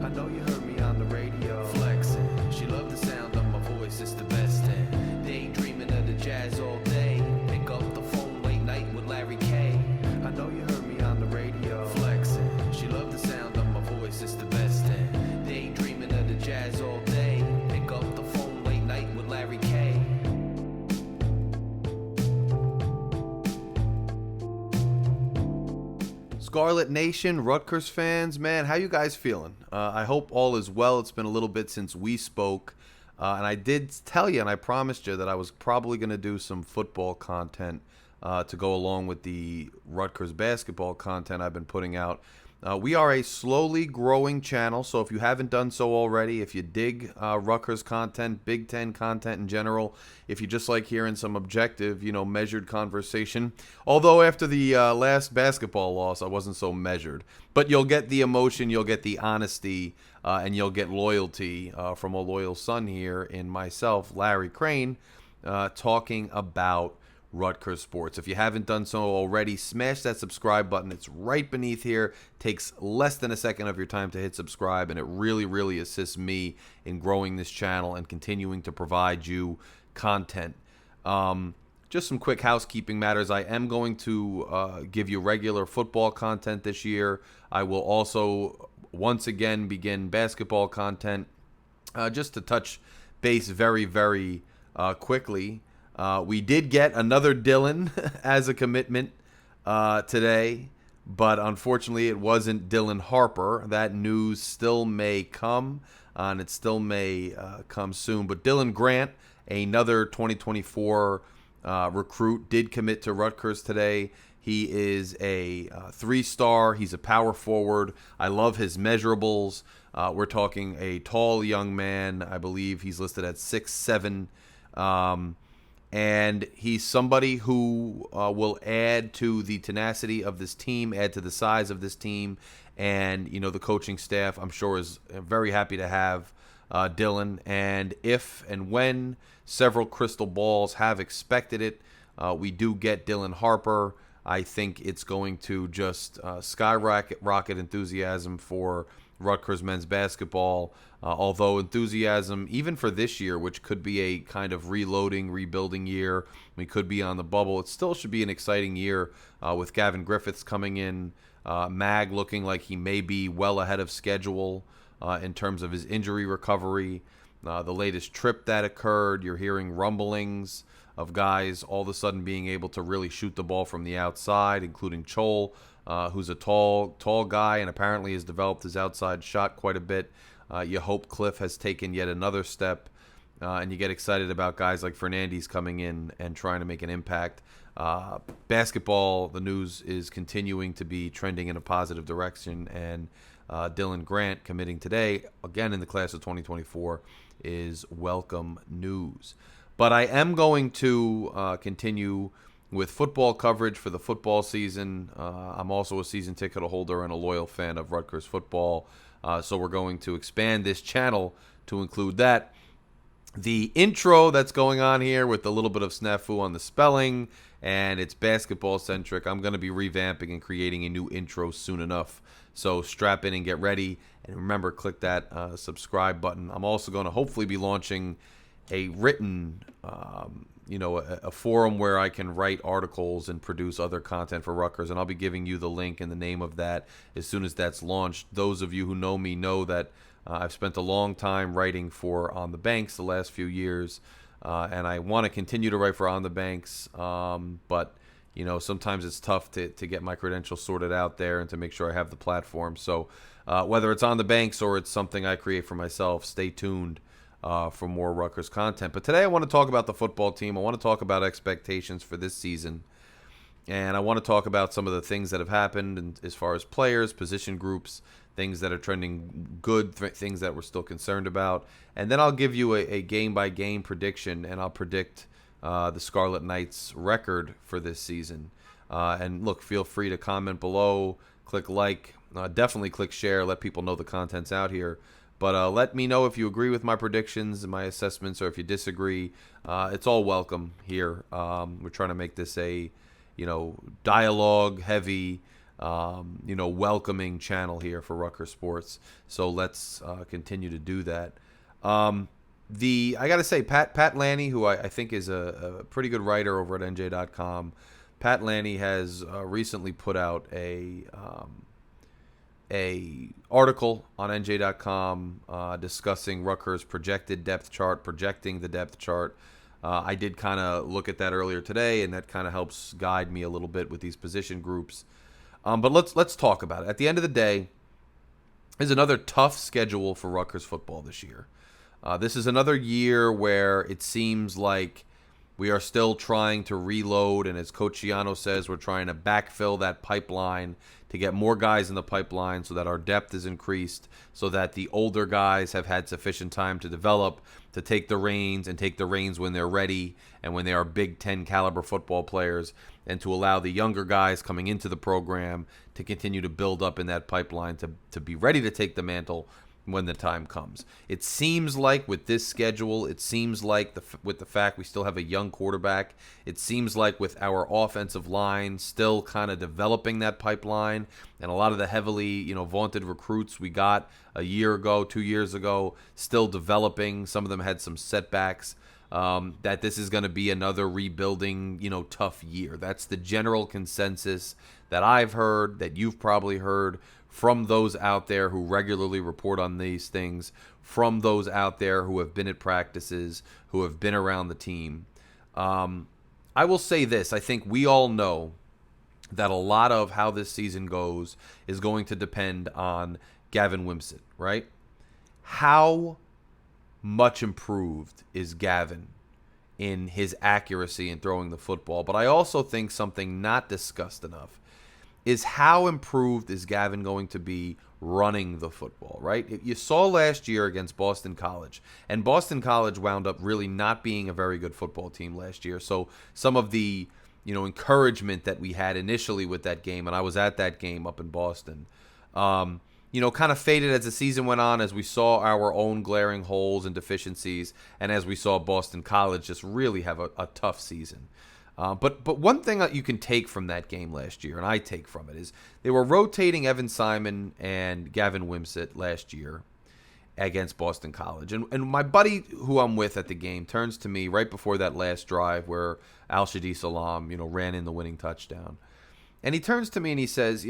I know you heard me on the radio. Flexing. She loved the sound of my voice, it's the best thing. Daydreaming of the jazz all day. Pick up the phone late night with Larry Krayn. I know you heard me on the radio. Flexing. She loved the sound of my voice, it's the best thing. Daydreaming of the jazz all day. Pick up the phone late night with Larry Krayn. Scarlet Nation, Rutgers fans, man, how you guys feeling? I hope all is well. It's been a little bit since we spoke, and I did tell you, and I promised you that I was probably going to do some football content to go along with the Rutgers basketball content I've been putting out. We are a slowly growing channel, so if you haven't done so already, if you dig Rutgers content, Big Ten content in general, if you just like hearing some objective, measured conversation, although after the last basketball loss, I wasn't so measured, but you'll get the emotion, you'll get the honesty, and you'll get loyalty from a loyal son here in myself, Larry Krayn, talking about Rutgers sports. If you haven't done so already, smash that subscribe button. It's right beneath here. Takes less than a second of your time to hit subscribe, and it really, really assists me in growing this channel and continuing to provide you content. Just some quick housekeeping matters. I am going to give you regular football content this year. I will also once again begin basketball content. Just to touch base very, very quickly. We did get another Dylan as a commitment today, but unfortunately it wasn't Dylan Harper. That news still may come, and it still may come soon. But Dylan Grant, another 2024 recruit, did commit to Rutgers today. He is a 3-star. He's a power forward. I love his measurables. We're talking a tall young man. I believe he's listed at 6'7". And he's somebody who will add to the tenacity of this team, add to the size of this team. And, the coaching staff, I'm sure, is very happy to have Dylan. And if and when several crystal balls have expected it, we do get Dylan Harper. I think it's going to just skyrocket enthusiasm for Rutgers men's basketball, although enthusiasm, even for this year, which could be a kind of rebuilding year, we could be on the bubble, it still should be an exciting year with Gavin Griffiths coming in, Mag looking like he may be well ahead of schedule in terms of his injury recovery, the latest trip that occurred, you're hearing rumblings of guys all of a sudden being able to really shoot the ball from the outside, including Chol, who's a tall guy and apparently has developed his outside shot quite a bit. You hope Cliff has taken yet another step, and you get excited about guys like Fernandes coming in and trying to make an impact. Basketball, the news is continuing to be trending in a positive direction, and Dylan Grant committing today, again in the class of 2024, is welcome news. But I am going to continue with football coverage for the football season. I'm also a season ticket holder and a loyal fan of Rutgers football, so we're going to expand this channel to include that. The intro that's going on here with a little bit of snafu on the spelling, and it's basketball-centric. I'm going to be revamping and creating a new intro soon enough, so strap in and get ready. And remember, click that subscribe button. I'm also going to hopefully be launching a written a forum where I can write articles and produce other content for Rutgers, and I'll be giving you the link and the name of that as soon as that's launched. Those of you who know me know that I've spent a long time writing for On the Banks the last few years, and I want to continue to write for On the Banks, but sometimes it's tough to get my credentials sorted out there and to make sure I have the platform. So whether it's On the Banks or it's something I create for myself, stay tuned for more Rutgers content. But today I want to talk about the football team. I want to talk about expectations for this season. And I want to talk about some of the things that have happened and as far as players, position groups, things that are trending good, things that we're still concerned about. And then I'll give you a game-by-game prediction, and I'll predict the Scarlet Knights' record for this season. And look, feel free to comment below, click like, definitely click share, let people know the content's out here. But let me know if you agree with my predictions and my assessments, or if you disagree. It's all welcome here. We're trying to make this a, dialogue-heavy welcoming channel here for Rutgers sports. So let's continue to do that. I got to say, Pat Lanny, who I think is a pretty good writer over at NJ.com, Pat Lanny has recently put out a article on NJ.com discussing Rutgers' projected depth chart, projecting the depth chart. I did kind of look at that earlier today, and that kind of helps guide me a little bit with these position groups. But let's talk about it. At the end of the day, there's another tough schedule for Rutgers football this year. This is another year where it seems like we are still trying to reload, and as Coach Schiano says, we're trying to backfill that pipeline to get more guys in the pipeline so that our depth is increased, so that the older guys have had sufficient time to develop, to take the reins when they're ready and when they are Big Ten caliber football players, and to allow the younger guys coming into the program to continue to build up in that pipeline to be ready to take the mantle when the time comes. It seems like with this schedule, it seems like with the fact we still have a young quarterback, it seems like with our offensive line still kind of developing that pipeline, and a lot of the heavily vaunted recruits we got a year ago, 2 years ago, still developing. Some of them had some setbacks. That this is going to be another rebuilding, tough year. That's the general consensus that I've heard, that you've probably heard from those out there who regularly report on these things, from those out there who have been at practices, who have been around the team. I will say this. I think we all know that a lot of how this season goes is going to depend on Gavin Wimsatt, right? How much improved is Gavin in his accuracy in throwing the football? But I also think something not discussed enough is how improved is Gavin going to be running the football, right? You saw last year against Boston College, and Boston College wound up really not being a very good football team last year. So some of the, encouragement that we had initially with that game, and I was at that game up in Boston, kind of faded as the season went on, as we saw our own glaring holes and deficiencies, and as we saw Boston College just really have a tough season. But one thing that you can take from that game last year, and I take from it, is they were rotating Evan Simon and Gavin Wimsatt last year against Boston College. And my buddy who I'm with at the game turns to me right before that last drive where Al-Shadi Salam, ran in the winning touchdown. And he turns to me and he says,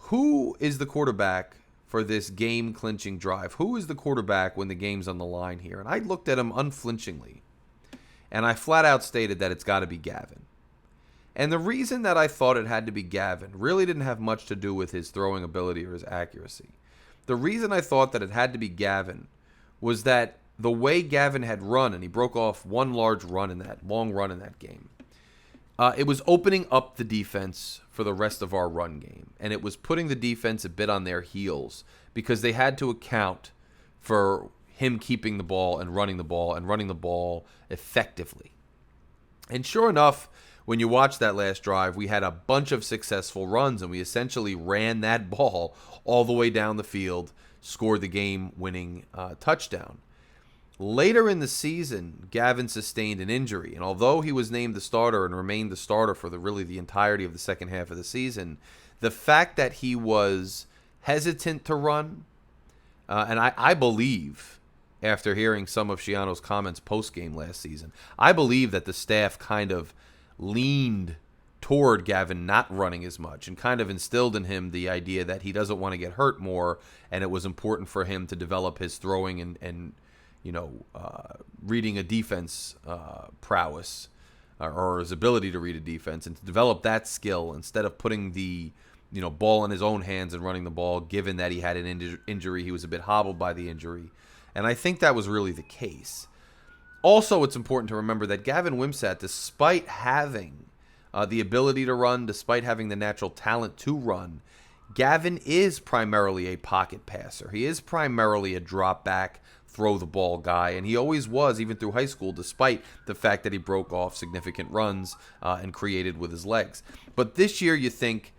who is the quarterback for this game-clinching drive? Who is the quarterback when the game's on the line here? And I looked at him unflinchingly, and I flat out stated that it's got to be Gavin. And the reason that I thought it had to be Gavin really didn't have much to do with his throwing ability or his accuracy. The reason I thought that it had to be Gavin was that the way Gavin had run, and he broke off one large run in that, long run in that game, it was opening up the defense for the rest of our run game. And it was putting the defense a bit on their heels because they had to account for him keeping the ball and running the ball effectively. And sure enough, when you watch that last drive, we had a bunch of successful runs, and we essentially ran that ball all the way down the field, scored the game-winning touchdown. Later in the season, Gavin sustained an injury, and although he was named the starter and remained the starter for the entirety of the second half of the season, the fact that he was hesitant to run, and I believe, after hearing some of Schiano's comments post-game last season, I believe that the staff kind of leaned toward Gavin not running as much and kind of instilled in him the idea that he doesn't want to get hurt more, and it was important for him to develop his throwing and reading a defense prowess or his ability to read a defense, and to develop that skill instead of putting the ball in his own hands and running the ball, given that he had an injury. He was a bit hobbled by the injury. And I think that was really the case. Also, it's important to remember that Gavin Wimsatt, despite having the ability to run, despite having the natural talent to run, Gavin is primarily a pocket passer. He is primarily a drop back, throw the ball guy, and he always was, even through high school, despite the fact that he broke off significant runs and created with his legs. But this year, you think,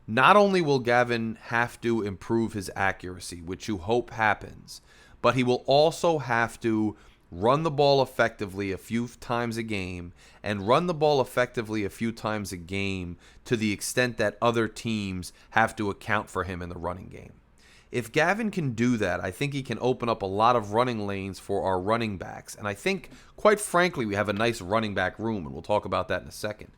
not only will Gavin have to improve his accuracy, which you hope happens, but he will also have to run the ball effectively a few times a game, and run the ball effectively a few times a game to the extent that other teams have to account for him in the running game. If Gavin can do that, I think he can open up a lot of running lanes for our running backs. And I think, quite frankly, we have a nice running back room, and we'll talk about that in a second.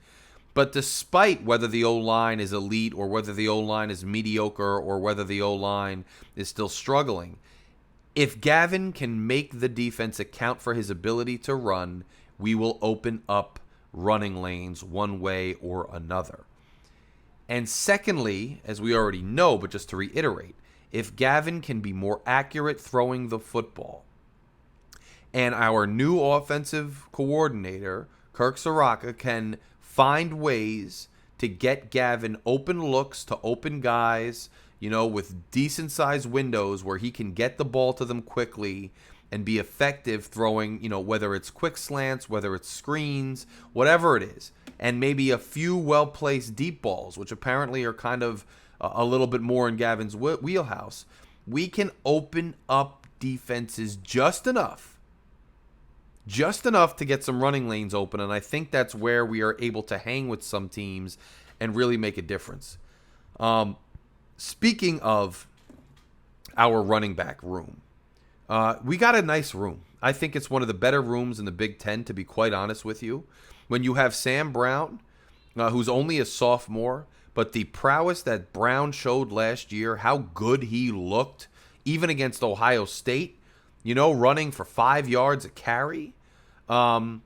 But despite whether the O-line is elite or whether the O-line is mediocre or whether the O-line is still struggling, if Gavin can make the defense account for his ability to run, we will open up running lanes one way or another. And secondly, as we already know, but just to reiterate, if Gavin can be more accurate throwing the football, and our new offensive coordinator, Kirk Soraka, can find ways to get Gavin open looks to open guys, with decent-sized windows where he can get the ball to them quickly and be effective throwing, whether it's quick slants, whether it's screens, whatever it is, and maybe a few well-placed deep balls, which apparently are kind of a little bit more in Gavin's wheelhouse. We can open up defenses just enough to get some running lanes open, and I think that's where we are able to hang with some teams and really make a difference. Speaking of our running back room, we got a nice room. I think it's one of the better rooms in the Big Ten, to be quite honest with you. When you have Sam Brown, who's only a sophomore, but the prowess that Brown showed last year, how good he looked, even against Ohio State, running for 5 yards a carry, and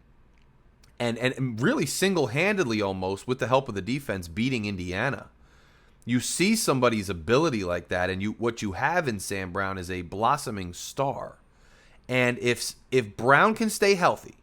really single-handedly almost, with the help of the defense, beating Indiana. You see somebody's ability like that, and what you have in Sam Brown is a blossoming star. And if Brown can stay healthy,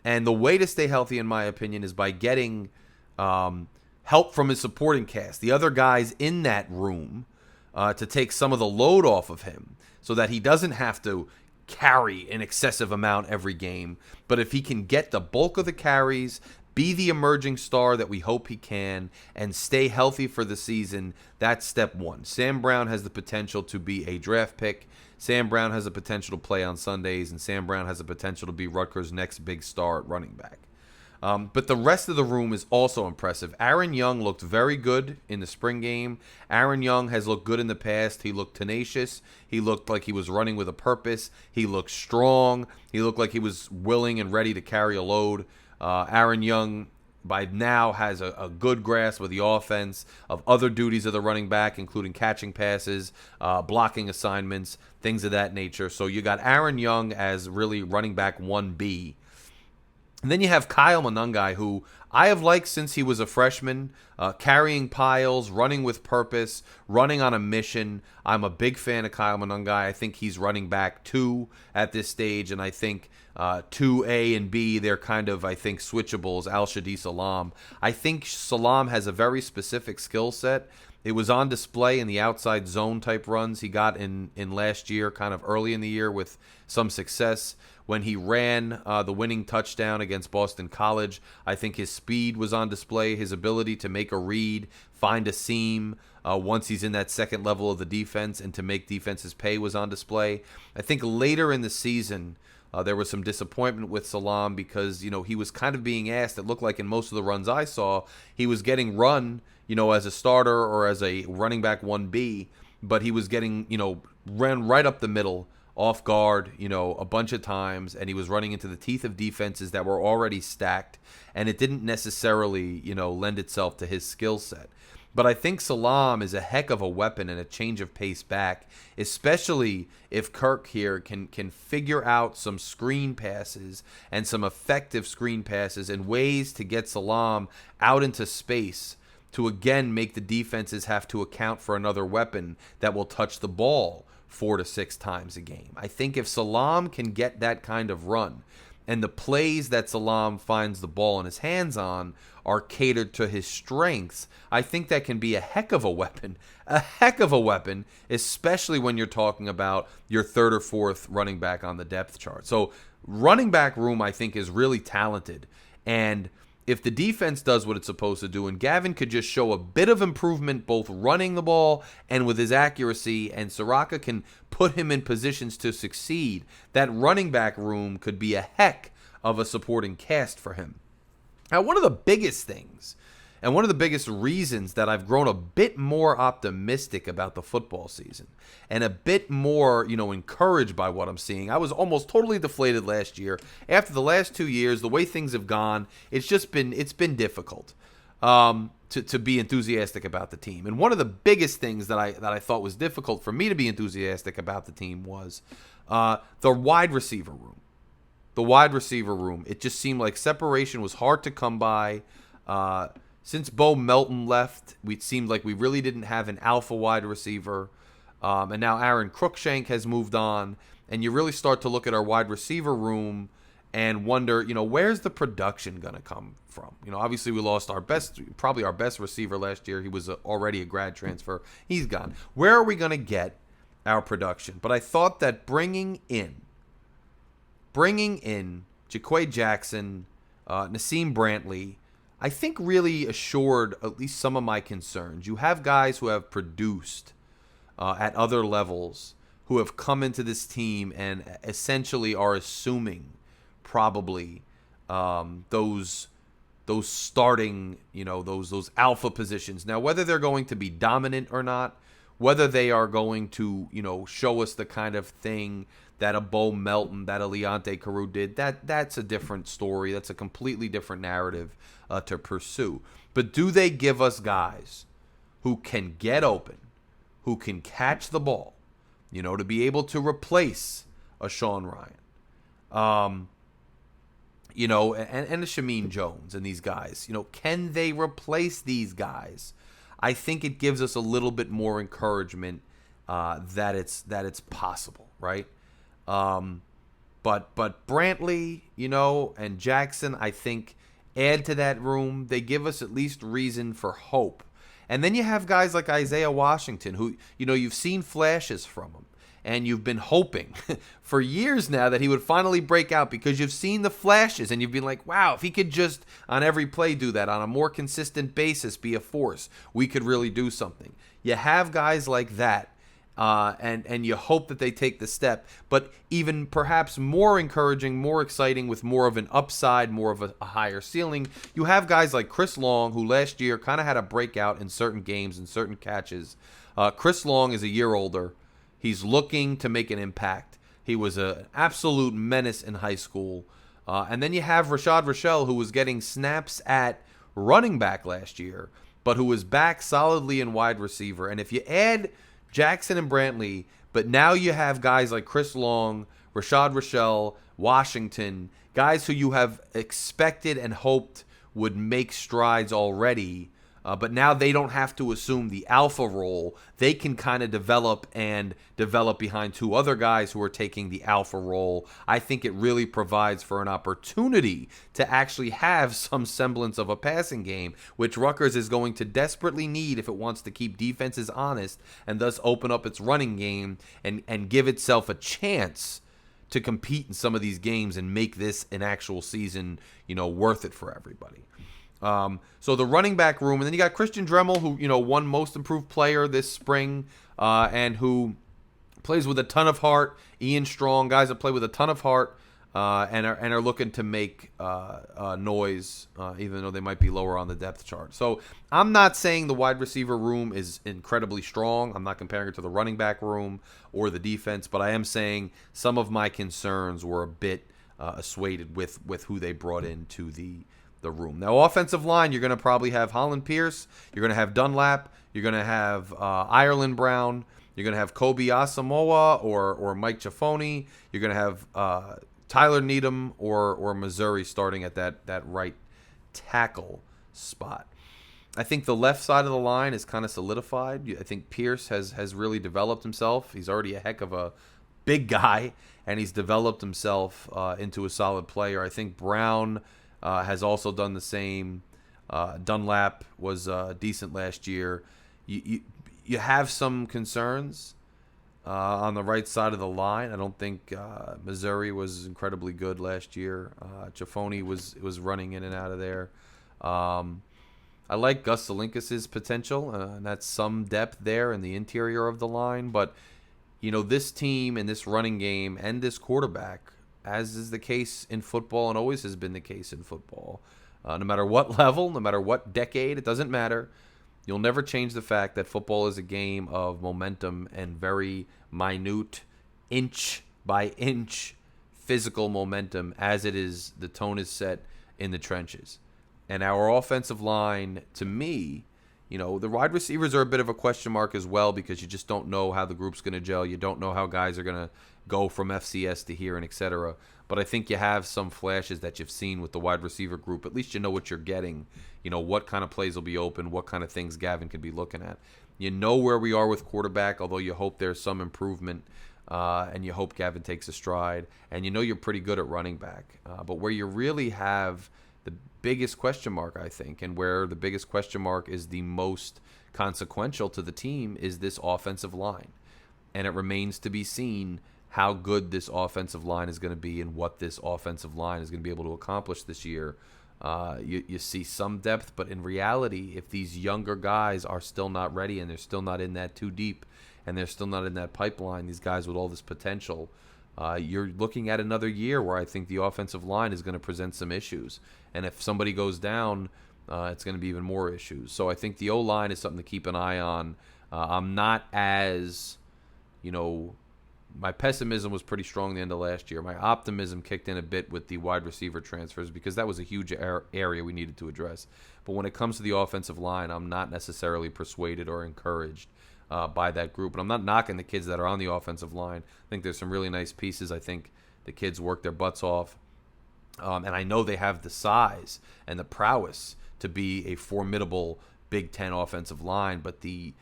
and the way to stay healthy, in my opinion, is by getting help from his supporting cast, the other guys in that room, to take some of the load off of him so that he doesn't have to carry an excessive amount every game. But if he can get the bulk of the carries, be the emerging star that we hope he can, and stay healthy for the season, that's step one. Sam Brown has the potential to be a draft pick. Sam Brown has the potential to play on Sundays, and Sam Brown has the potential to be Rutgers' next big star at running back. But the rest of the room is also impressive. Aaron Young looked very good in the spring game. Aaron Young has looked good in the past. He looked tenacious. He looked like he was running with a purpose. He looked strong. He looked like he was willing and ready to carry a load. Aaron Young, by now, has a good grasp of the offense, of other duties of the running back, including catching passes, blocking assignments, things of that nature. So you got Aaron Young as really running back 1B. And then you have Kyle Monangai, who I have liked since he was a freshman, carrying piles, running with purpose, running on a mission. I'm a big fan of Kyle Monangai. I think he's running back 2 at this stage, and I think 2A and B, they're kind of, I think, switchables, Al-Shadi Salam. I think Salam has a very specific skill set. It was on display in the outside zone type runs he got in last year, kind of early in the year with some success. When he ran the winning touchdown against Boston College, I think his speed was on display, his ability to make a read, find a seam once he's in that second level of the defense, and to make defenses pay was on display. I think later in the season, there was some disappointment with Salam because, he was kind of being asked, it looked like in most of the runs I saw, he was getting run, as a starter or as a running back 1B, but he was getting, ran right up the middle, off guard, a bunch of times, and he was running into the teeth of defenses that were already stacked, and it didn't necessarily, lend itself to his skill set. But I think Salam is a heck of a weapon and a change of pace back, especially if Kirk here can figure out some screen passes and some effective screen passes and ways to get Salam out into space to again make the defenses have to account for another weapon that will touch the ball 4 to 6 times a game. I think if Salam can get that kind of run, and the plays that Salam finds the ball in his hands on are catered to his strengths, I think that can be a heck of a weapon, especially when you're talking about your third or fourth running back on the depth chart. So running back room, I think, is really talented. And if the defense does what it's supposed to do and Gavin could just show a bit of improvement both running the ball and with his accuracy, and Soraka can put him in positions to succeed, that running back room could be a heck of a supporting cast for him. Now, one of the biggest things and one of the biggest reasons that I've grown a bit more optimistic about the football season and a bit more, encouraged by what I'm seeing. I was almost totally deflated last year. After the last 2 years, the way things have gone, it's been difficult to be enthusiastic about the team. And one of the biggest things that I thought was difficult for me to be enthusiastic about the team was the wide receiver room. The wide receiver room. It just seemed like separation was hard to come by. Since Bo Melton left, it seemed like we really didn't have an alpha wide receiver. And now Aaron Cruikshank has moved on. And you really start to look at our wide receiver room and wonder, where's the production going to come from? Obviously we lost probably our best receiver last year. He was already a grad transfer. He's gone. Where are we going to get our production? But I thought that bringing in Jaquay Jackson, Nassim Brantley, I think really assured at least some of my concerns. You have guys who have produced at other levels who have come into this team and essentially are assuming probably those starting, those alpha positions. Now, whether they're going to be dominant or not, whether they are going to, show us the kind of thing that a Bo Melton, that a Leonte Carew did, that's a different story. That's a completely different narrative to pursue. But do they give us guys who can get open, who can catch the ball, to be able to replace a Sean Ryan, and a Shameem Jones and these guys? Can they replace these guys? I think it gives us a little bit more encouragement that it's possible, right? But Brantley, and Jackson, I think, add to that room. They give us at least reason for hope. And then you have guys like Isaiah Washington, who, you've seen flashes from him. And you've been hoping for years now that he would finally break out because you've seen the flashes and you've been like, wow, if he could just on every play do that on a more consistent basis, be a force, we could really do something. You have guys like that. And you hope that they take the step, but even perhaps more encouraging, more exciting, with more of an upside, more of a higher ceiling, you have guys like Chris Long, who last year kind of had a breakout in certain games and certain catches. Chris Long is a year older. He's looking to make an impact. He was an absolute menace in high school. And then you have Rashad Rochelle, who was getting snaps at running back last year, but who was back solidly in wide receiver. And if you add Jackson and Brantley, but now you have guys like Chris Long, Rashad Rochelle, Washington, guys who you have expected and hoped would make strides already, but now they don't have to assume the alpha role. They can kind of develop behind two other guys who are taking the alpha role. I think it really provides for an opportunity to actually have some semblance of a passing game, which Rutgers is going to desperately need if it wants to keep defenses honest and thus open up its running game and give itself a chance to compete in some of these games and make this an actual season, worth it for everybody. So the running back room, and then you got Christian Dremel, who, won Most Improved Player this spring, and who plays with a ton of heart. Ian Strong, guys that play with a ton of heart, and are looking to make noise, even though they might be lower on the depth chart. So I'm not saying the wide receiver room is incredibly strong. I'm not comparing it to the running back room or the defense, but I am saying some of my concerns were a bit assuaded with who they brought into the room. Now, offensive line, you're going to probably have Holland Pierce, you're going to have Dunlap, you're going to have Ireland Brown, you're going to have Kobe Asamoah or Mike Ciafone, you're going to have Tyler Needham or Missouri starting at that right tackle spot. I think the left side of the line is kind of solidified. I think Pierce has really developed himself. He's already a heck of a big guy, and he's developed himself into a solid player. I think Brown has also done the same. Dunlap was decent last year. You have some concerns on the right side of the line. I don't think Missouri was incredibly good last year. Ciafone was running in and out of there. I like Gus Salinkas's potential, and that's some depth there in the interior of the line. But, this team and this running game and this quarterback, as is the case in football and always has been the case in football, no matter what level, no matter what decade, it doesn't matter. You'll never change the fact that football is a game of momentum and very minute, inch by inch physical momentum as it is the tone is set in the trenches. And our offensive line, to me, the wide receivers are a bit of a question mark as well because you just don't know how the group's going to gel. You don't know how guys are going to go from FCS to here and et cetera. But I think you have some flashes that you've seen with the wide receiver group. At least you know what you're getting. What kind of plays will be open, what kind of things Gavin could be looking at. You know where we are with quarterback, although you hope there's some improvement. And you hope Gavin takes a stride. And you're pretty good at running back. But where you really have the biggest question mark, I think, and where the biggest question mark is the most consequential to the team is this offensive line. And it remains to be seen how good this offensive line is going to be and what this offensive line is going to be able to accomplish this year. You see some depth, but in reality, if these younger guys are still not ready and they're still not in that too deep and they're still not in that pipeline, these guys with all this potential, you're looking at another year where I think the offensive line is going to present some issues. And if somebody goes down, it's going to be even more issues. So I think the O-line is something to keep an eye on. I'm not as, my pessimism was pretty strong the end of last year. My optimism kicked in a bit with the wide receiver transfers because that was a huge area we needed to address. But when it comes to the offensive line, I'm not necessarily persuaded or encouraged by that group. And I'm not knocking the kids that are on the offensive line. I think there's some really nice pieces. I think the kids work their butts off. And I know they have the size and the prowess to be a formidable Big Ten offensive line, but the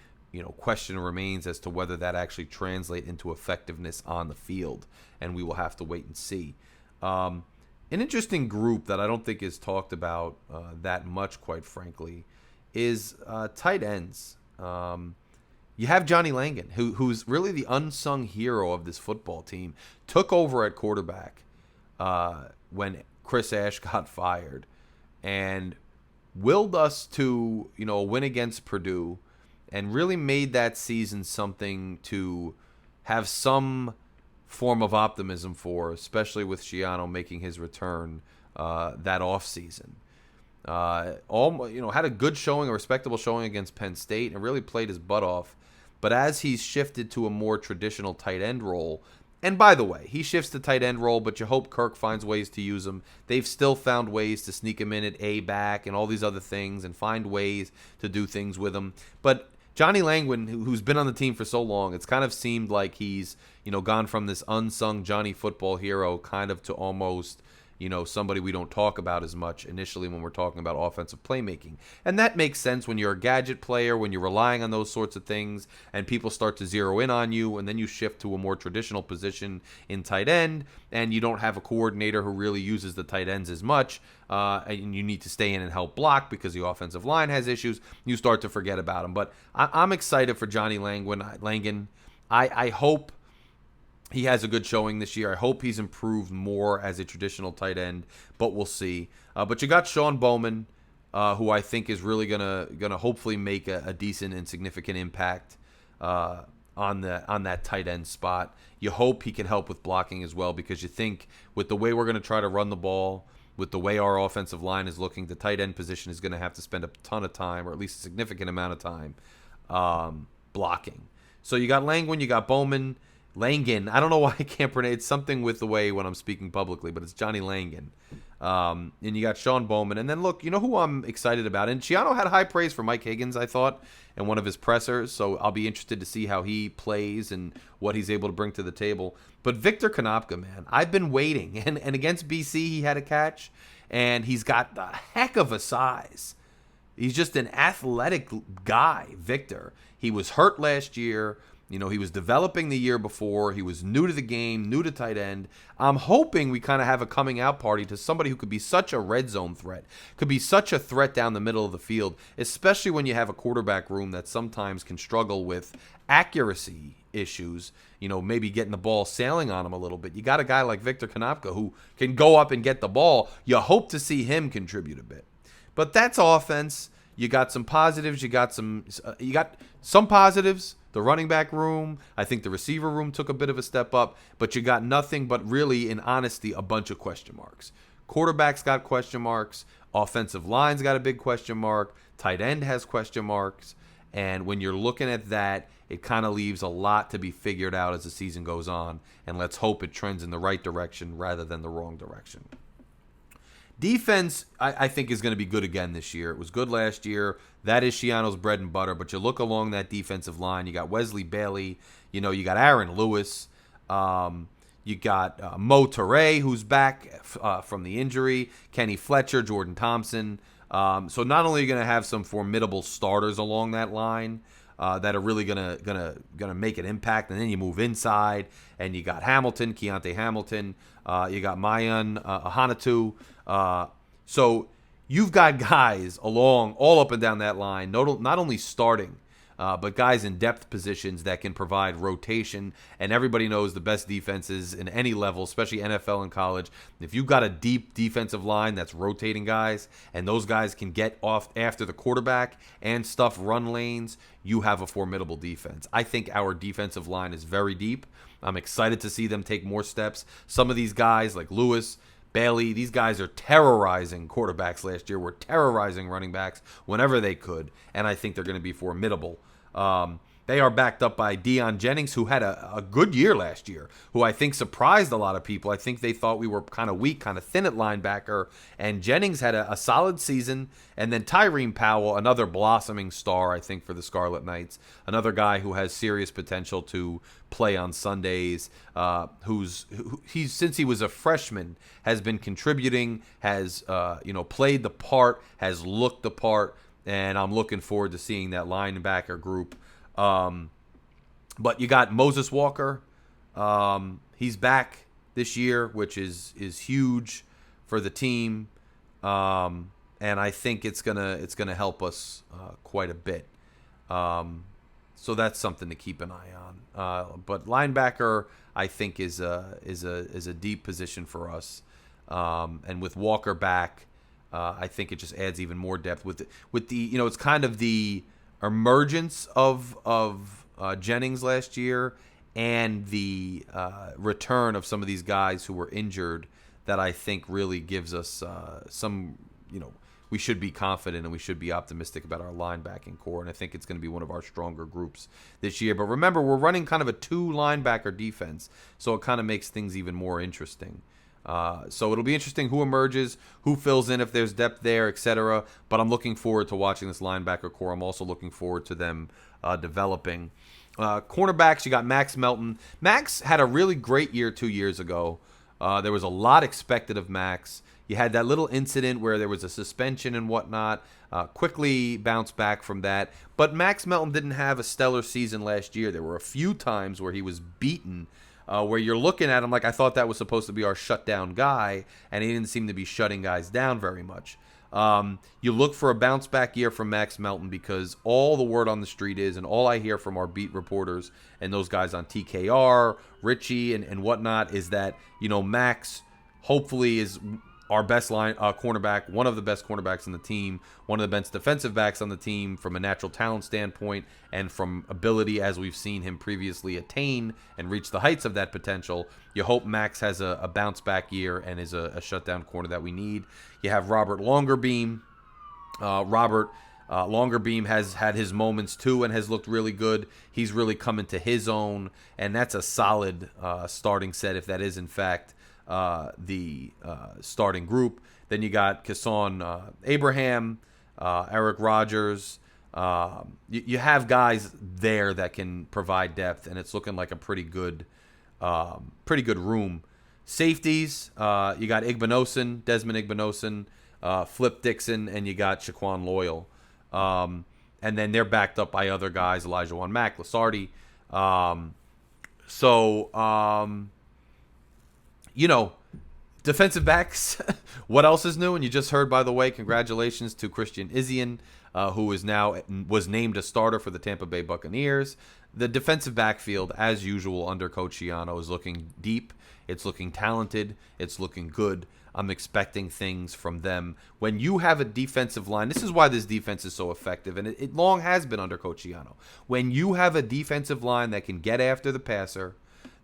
question remains as to whether that actually translates into effectiveness on the field, and we will have to wait and see. An interesting group that I don't think is talked about that much, quite frankly, is tight ends. You have Johnny Langan, who's really the unsung hero of this football team, took over at quarterback when Chris Ash got fired, and willed us to a win against Purdue, and really made that season something to have some form of optimism for, especially with Schiano making his return that offseason. Had a good showing, a respectable showing against Penn State, and really played his butt off. But as he's shifted to a more traditional tight end role, and by the way, he shifts to tight end role, but you hope Kirk finds ways to use him. They've still found ways to sneak him in at A-back and all these other things and find ways to do things with him. But Johnny Langan, who's been on the team for so long, it's kind of seemed like he's, gone from this unsung Johnny football hero kind of to almost, somebody we don't talk about as much initially when we're talking about offensive playmaking. And that makes sense when you're a gadget player, when you're relying on those sorts of things, and people start to zero in on you, and then you shift to a more traditional position in tight end, and you don't have a coordinator who really uses the tight ends as much, and you need to stay in and help block because the offensive line has issues. You start to forget about him. But I'm excited for Johnny Langan. I hope he has a good showing this year. I hope he's improved more as a traditional tight end, but we'll see. But you got Sean Bowman, who I think is really gonna hopefully make a decent and significant impact on that tight end spot. You hope he can help with blocking as well, because you think with the way we're going to try to run the ball, with the way our offensive line is looking, the tight end position is going to have to spend a ton of time, or at least a significant amount of time, blocking. So you got Langan, you got Bowman. Langan, I don't know why I can't pronounce. It's something with the way when I'm speaking publicly, but it's Johnny Langan. And you got Sean Bowman. And then, look, you know who I'm excited about? And Schiano had high praise for Mike Higgins, I thought, in one of his pressers. So I'll be interested to see how he plays and what he's able to bring to the table. But Victor Konopka, man, I've been waiting. And against BC, he had a catch. And he's got the heck of a size. He's just an athletic guy, Victor. He was hurt last year. He was developing the year before. He was new to the game, new to tight end. I'm hoping we kind of have a coming out party to somebody who could be such a red zone threat, could be such a threat down the middle of the field, especially when you have a quarterback room that sometimes can struggle with accuracy issues, maybe getting the ball sailing on him a little bit. You got a guy like Victor Konopka who can go up and get the ball. You hope to see him contribute a bit. But that's offense. You got some positives. You got some positives. The running back room, I think the receiver room took a bit of a step up, but you got nothing but really, in honesty, a bunch of question marks. Quarterback's got question marks. Offensive line's got a big question mark. Tight end has question marks. And when you're looking at that, it kind of leaves a lot to be figured out as the season goes on. And let's hope it trends in the right direction rather than the wrong direction. Defense, I think, is going to be good again this year. It was good last year. That is Shiano's bread and butter. But you look along that defensive line, you got Wesley Bailey. You got Aaron Lewis. You got Mo Toure, who's back from the injury. Kenny Fletcher, Jordan Thompson. So not only are you going to have some formidable starters along that line that are really gonna make an impact, and then you move inside, and you got Hamilton, Keontae Hamilton. You got Mayan Ahanatu. So you've got guys all up and down that line, not only starting, but guys in depth positions that can provide rotation. And everybody knows the best defenses in any level, especially NFL and college. If you've got a deep defensive line that's rotating guys, and those guys can get off after the quarterback and stuff run lanes, you have a formidable defense. I think our defensive line is very deep. I'm excited to see them take more steps. Some of these guys like Lewis, Bailey, these guys are terrorizing quarterbacks last year. Were terrorizing running backs whenever they could, and I think they're going to be formidable. They are backed up by Deion Jennings, who had a good year last year, who I think surprised a lot of people. I think they thought we were kind of weak, kind of thin at linebacker, and Jennings had a solid season. And then Tyreen Powell, another blossoming star, I think, for the Scarlet Knights, another guy who has serious potential to play on Sundays, he's since he was a freshman has been contributing, has played the part, has looked the part, and I'm looking forward to seeing that linebacker group. But you got Moses Walker. He's back this year, which is huge for the team. And I think it's gonna help us quite a bit. So that's something to keep an eye on. But linebacker, I think, is a deep position for us. And with Walker back, I think it just adds even more depth. With the it's kind of the emergence of Jennings last year and the return of some of these guys who were injured that I think really gives us some, we should be confident and we should be optimistic about our linebacking core. And I think it's going to be one of our stronger groups this year. But remember, we're running kind of a 2 linebacker defense, so it kind of makes things even more interesting. So it'll be interesting who emerges, who fills in if there's depth there, etc. But I'm looking forward to watching this linebacker core. I'm also looking forward to them developing. Cornerbacks, you got Max Melton. Max had a really great year 2 years ago. There was a lot expected of Max. You had that little incident where there was a suspension and whatnot. Quickly bounced back from that. But Max Melton didn't have a stellar season last year. There were a few times where he was beaten, where you're looking at him like, I thought that was supposed to be our shutdown guy, and he didn't seem to be shutting guys down very much. You look for a bounce back year from Max Melton, because all the word on the street is, and all I hear from our beat reporters and those guys on TKR, Richie, and whatnot, is that, Max hopefully is our best cornerback, one of the best cornerbacks on the team, one of the best defensive backs on the team from a natural talent standpoint and from ability, as we've seen him previously attain and reach the heights of that potential. You hope Max has a bounce back year and is a shutdown corner that we need. You have Robert Longerbeam. Longerbeam has had his moments too and has looked really good. He's really come into his own, and that's a solid starting set if that is in fact the starting group. Then you got Kasson Abraham, Eric Rogers. You have guys there that can provide depth, and it's looking like a pretty good room. Safeties, you got Desmond Igbinosun, Flip Dixon, and you got Shaquan Loyal. And then they're backed up by other guys, Elijah Wan Mack, Lasardi. Defensive backs, what else is new? And you just heard, by the way, congratulations to Christian Izzian. who was named a starter for the Tampa Bay Buccaneers. The defensive backfield, as usual under Coach Schiano, is looking deep. It's looking talented. It's looking good. I'm expecting things from them. When you have a defensive line, this is why this defense is so effective, and it long has been under Coach Schiano. When you have a defensive line that can get after the passer,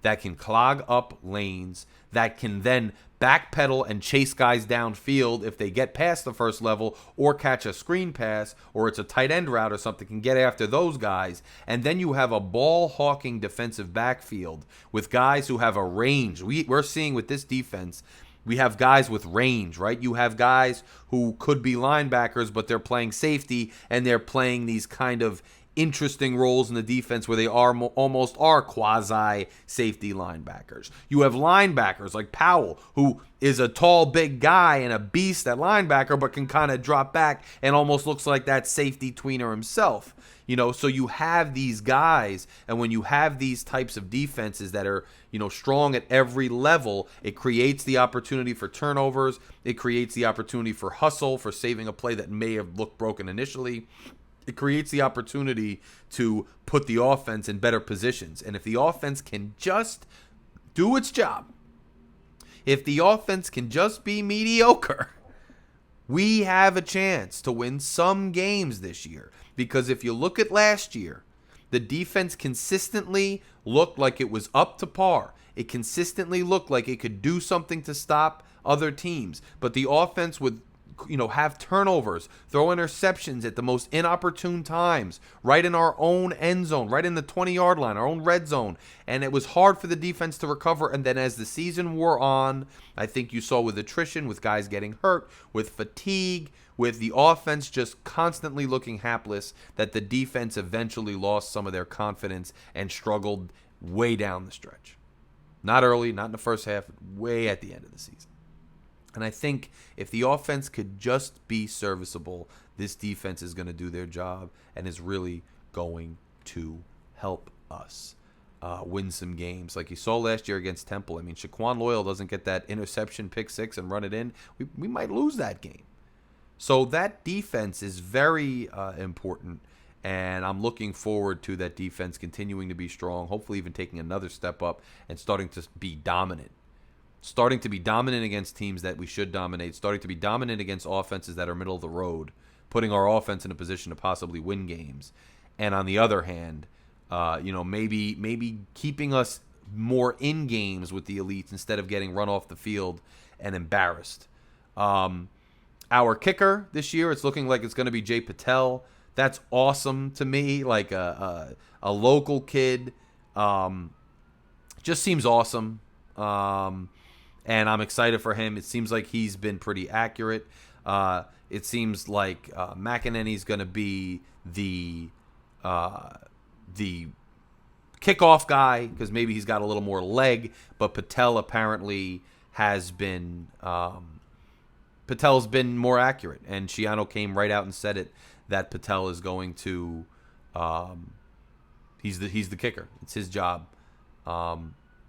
that can clog up lanes, that can then backpedal and chase guys downfield if they get past the first level or catch a screen pass or it's a tight end route or something, can get after those guys. And then you have a ball-hawking defensive backfield with guys who have a range. We're seeing with this defense, we have guys with range, right? You have guys who could be linebackers, but they're playing safety and they're playing these kind of interesting roles in the defense where they almost are quasi-safety linebackers. You have linebackers like Powell, who is a tall, big guy and a beast at linebacker, but can kind of drop back and almost looks like that safety tweener himself. So you have these guys, and when you have these types of defenses that are, strong at every level, it creates the opportunity for turnovers. It creates the opportunity for hustle, for saving a play that may have looked broken initially. It creates the opportunity to put the offense in better positions. And if the offense can just do its job, if the offense can just be mediocre, we have a chance to win some games this year. Because if you look at last year, the defense consistently looked like it was up to par. It consistently looked like it could do something to stop other teams. But the offense would have turnovers, throw interceptions at the most inopportune times, right in our own end zone, right in the 20-yard line, our own red zone. And it was hard for the defense to recover. And then as the season wore on, I think you saw with attrition, with guys getting hurt, with fatigue, with the offense just constantly looking hapless, that the defense eventually lost some of their confidence and struggled way down the stretch. Not early, not in the first half, way at the end of the season. And I think if the offense could just be serviceable, this defense is going to do their job and is really going to help us win some games. Like you saw last year against Temple. I mean, Shaquan Loyal doesn't get that interception, pick six, and run it in. We might lose that game. So that defense is very important, and I'm looking forward to that defense continuing to be strong, hopefully even taking another step up and starting to be dominant. Starting to be dominant against teams that we should dominate, starting to be dominant against offenses that are middle of the road, putting our offense in a position to possibly win games. And on the other hand, maybe keeping us more in games with the elites instead of getting run off the field and embarrassed. Our kicker this year, it's looking like it's going to be Jay Patel. That's awesome to me, like a local kid. Just seems awesome. And I'm excited for him. It seems like he's been pretty accurate. It seems like McEnany's going to be the kickoff guy because maybe he's got a little more leg. But Patel apparently has been Patel's been more accurate, and Schiano came right out and said it that Patel is going to he's the kicker. It's his job.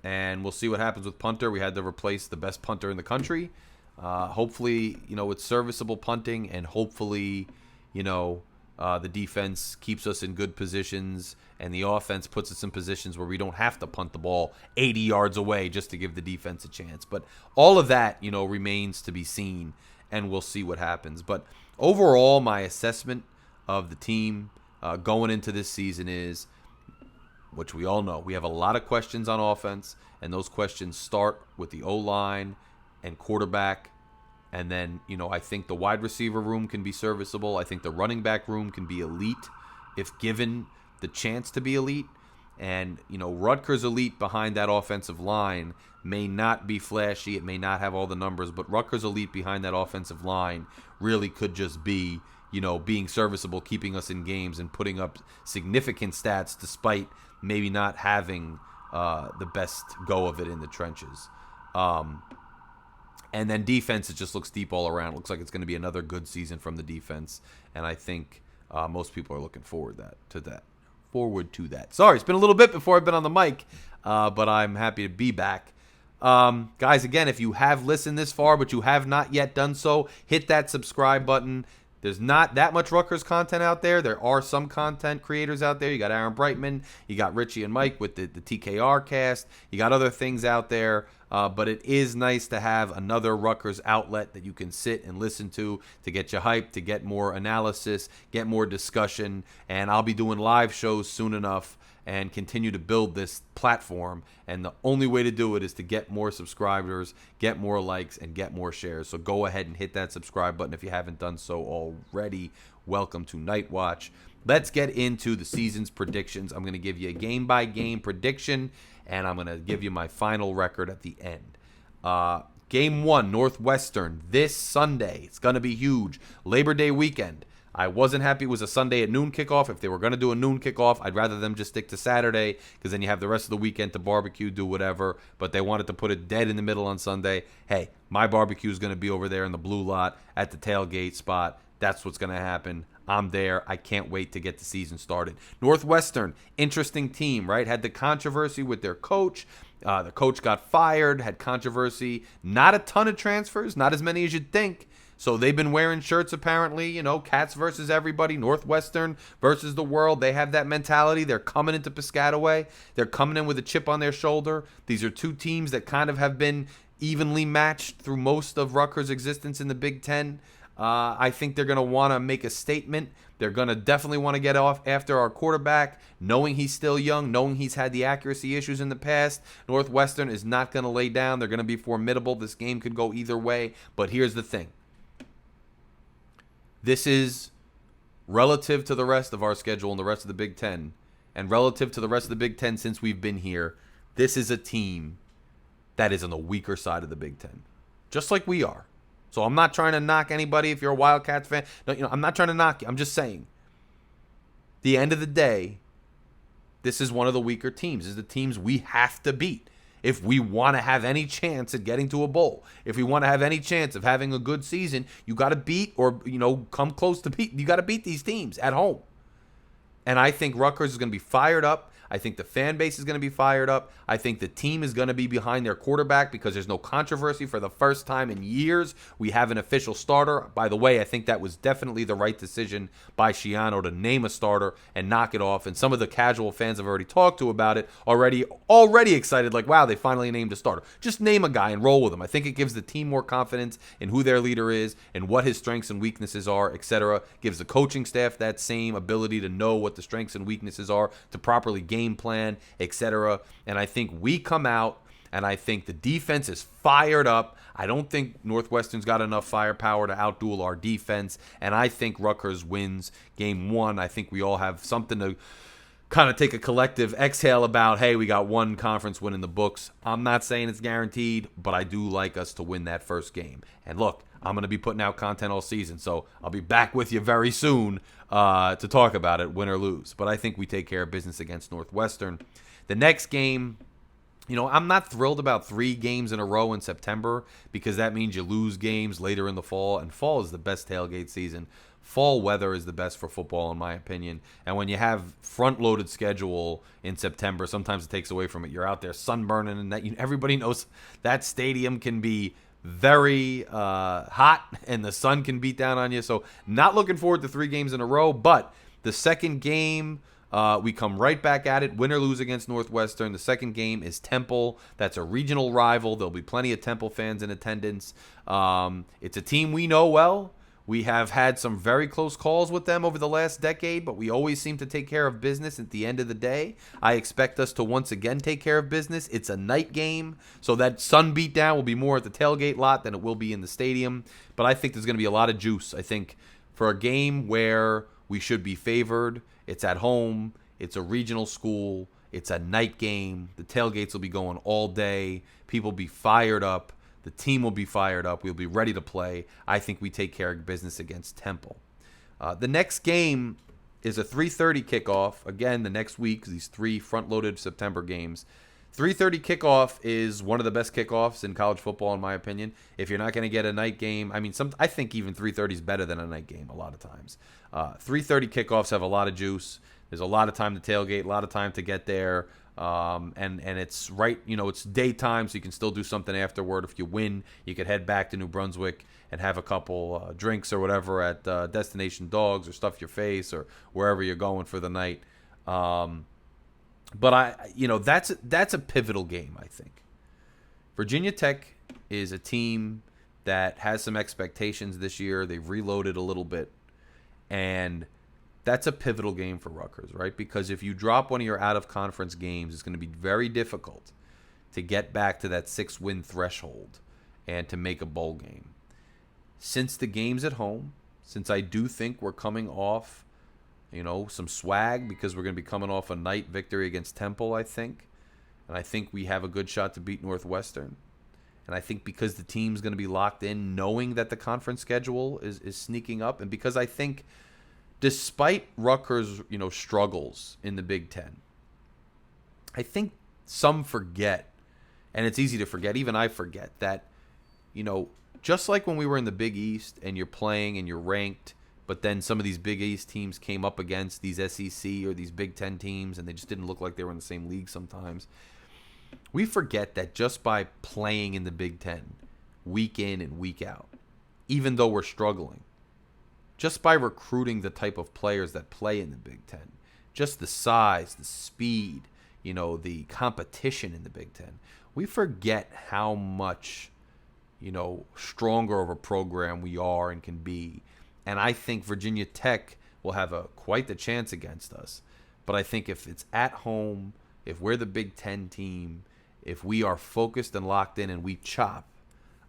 And we'll see what happens with punter. We had to replace the best punter in the country. Hopefully, it's serviceable punting, and hopefully, the defense keeps us in good positions, and the offense puts us in positions where we don't have to punt the ball 80 yards away just to give the defense a chance. But all of that, remains to be seen, and we'll see what happens. But overall, my assessment of the team going into this season is, which we all know, we have a lot of questions on offense, and those questions start with the O-line and quarterback. And then, I think the wide receiver room can be serviceable. I think the running back room can be elite if given the chance to be elite. And, Rutgers elite behind that offensive line may not be flashy. It may not have all the numbers, but Rutgers elite behind that offensive line really could just be, being serviceable, keeping us in games and putting up significant stats despite maybe not having the best go of it in the trenches. And then defense, it just looks deep all around. It looks like it's going to be another good season from the defense. And I think most people are looking forward to that. Sorry, it's been a little bit before I've been on the mic, but I'm happy to be back. Guys, again, if you have listened this far but you have not yet done so, hit that subscribe button. There's not that much Rutgers content out there. There are some content creators out there. You got Aaron Brightman. You got Richie and Mike with the TKR cast. You got other things out there. But it is nice to have another Rutgers outlet that you can sit and listen to get you hyped, to get more analysis, get more discussion. And I'll be doing live shows soon enough and continue to build this platform. And the only way to do it is to get more subscribers, get more likes, and get more shares. So go ahead and hit that subscribe button if you haven't done so already. Welcome to Night Watch. Let's get into the season's predictions. I'm going to give you a game-by-game prediction, and I'm going to give you my final record at the end. Game 1, Northwestern, this Sunday. It's going to be huge. Labor Day weekend. I wasn't happy it was a Sunday at noon kickoff. If they were going to do a noon kickoff, I'd rather them just stick to Saturday because then you have the rest of the weekend to barbecue, do whatever. But they wanted to put it dead in the middle on Sunday. Hey, my barbecue is going to be over there in the blue lot at the tailgate spot. That's what's going to happen. I'm there. I can't wait to get the season started. Northwestern, interesting team, right? Had the controversy with their coach. The coach got fired, had controversy. Not a ton of transfers, not as many as you'd think. So they've been wearing shirts apparently, Cats versus everybody, Northwestern versus the world. They have that mentality. They're coming into Piscataway. They're coming in with a chip on their shoulder. These are two teams that kind of have been evenly matched through most of Rutgers' existence in the Big Ten. I think they're going to want to make a statement. They're going to definitely want to get off after our quarterback, knowing he's still young, knowing he's had the accuracy issues in the past. Northwestern is not going to lay down. They're going to be formidable. This game could go either way. But here's the thing. This is relative to the rest of our schedule and the rest of the Big Ten, and relative to the rest of the Big Ten since we've been here, this is a team that is on the weaker side of the Big Ten, just like we are. So I'm not trying to knock anybody if you're a Wildcats fan. No, I'm not trying to knock you. I'm just saying, the end of the day, this is one of the weaker teams. This is the teams we have to beat. If we want to have any chance at getting to a bowl, if we want to have any chance of having a good season, you got to beat or, come close to beat. You got to beat these teams at home. And I think Rutgers is going to be fired up. I think the fan base is going to be fired up. I think the team is going to be behind their quarterback because there's no controversy. For the first time in years, we have an official starter. By the way, I think that was definitely the right decision by Schiano to name a starter and knock it off. And some of the casual fans I've already talked to about it already excited, like, wow, they finally named a starter. Just name a guy and roll with him. I think it gives the team more confidence in who their leader is and what his strengths and weaknesses are, etc. Gives the coaching staff that same ability to know what the strengths and weaknesses are to properly game plan, etc. And I think we come out, and I think the defense is fired up. I don't think Northwestern's got enough firepower to outduel our defense, and I think Rutgers wins game 1. I think we all have something to kind of take a collective exhale about, hey, we got one conference win in the books. I'm not saying it's guaranteed, but I do like us to win that first game. And look, I'm going to be putting out content all season, so I'll be back with you very soon to talk about it, win or lose. But I think we take care of business against Northwestern. The next game, I'm not thrilled about 3 games in a row in September because that means you lose games later in the fall, and fall is the best tailgate season. Fall weather is the best for football, in my opinion. And when you have front-loaded schedule in September, sometimes it takes away from it. You're out there sunburning, and that everybody knows that stadium can be very hot, and the sun can beat down on you. So not looking forward to 3 games in a row. But the second game, we come right back at it, win or lose against Northwestern. The second game is Temple. That's a regional rival. There'll be plenty of Temple fans in attendance. It's a team we know well. We have had some very close calls with them over the last decade, but we always seem to take care of business at the end of the day. I expect us to once again take care of business. It's a night game, so that sun beat down will be more at the tailgate lot than it will be in the stadium. But I think there's going to be a lot of juice. I think for a game where we should be favored, it's at home, it's a regional school, it's a night game. The tailgates will be going all day. People will be fired up. The team will be fired up. We'll be ready to play. I think we take care of business against Temple. The next game is a 3:30 kickoff. Again, the next week, these 3 front-loaded September games. 3:30 kickoff is one of the best kickoffs in college football, in my opinion. If you're not going to get a night game, I think even 3:30 is better than a night game a lot of times. 3:30 kickoffs have a lot of juice. There's a lot of time to tailgate, a lot of time to get there. And it's right, it's daytime, so you can still do something afterward. If you win, you could head back to New Brunswick and have a couple drinks or whatever at Destination Dogs, or Stuff Your Face, or wherever you're going for the night. But that's a pivotal game, I think. Virginia Tech is a team that has some expectations this year. They've reloaded a little bit, and that's a pivotal game for Rutgers, right? Because if you drop one of your out-of-conference games, it's going to be very difficult to get back to that 6-win threshold and to make a bowl game. Since the game's at home, since I do think we're coming off, some swag, because we're going to be coming off a night victory against Temple, I think. And I think we have a good shot to beat Northwestern. And I think because the team's going to be locked in, knowing that the conference schedule is sneaking up, and because I think despite Rutgers, struggles in the Big Ten, I think some forget, and it's easy to forget, even I forget, that, just like when we were in the Big East and you're playing and you're ranked, but then some of these Big East teams came up against these SEC or these Big Ten teams and they just didn't look like they were in the same league sometimes. We forget that just by playing in the Big Ten week in and week out, even though we're struggling, just by recruiting the type of players that play in the Big Ten, just the size, the speed, the competition in the Big Ten, we forget how much, stronger of a program we are and can be. And I think Virginia Tech will have quite the chance against us. But I think if it's at home, if we're the Big Ten team, if we are focused and locked in and we chop,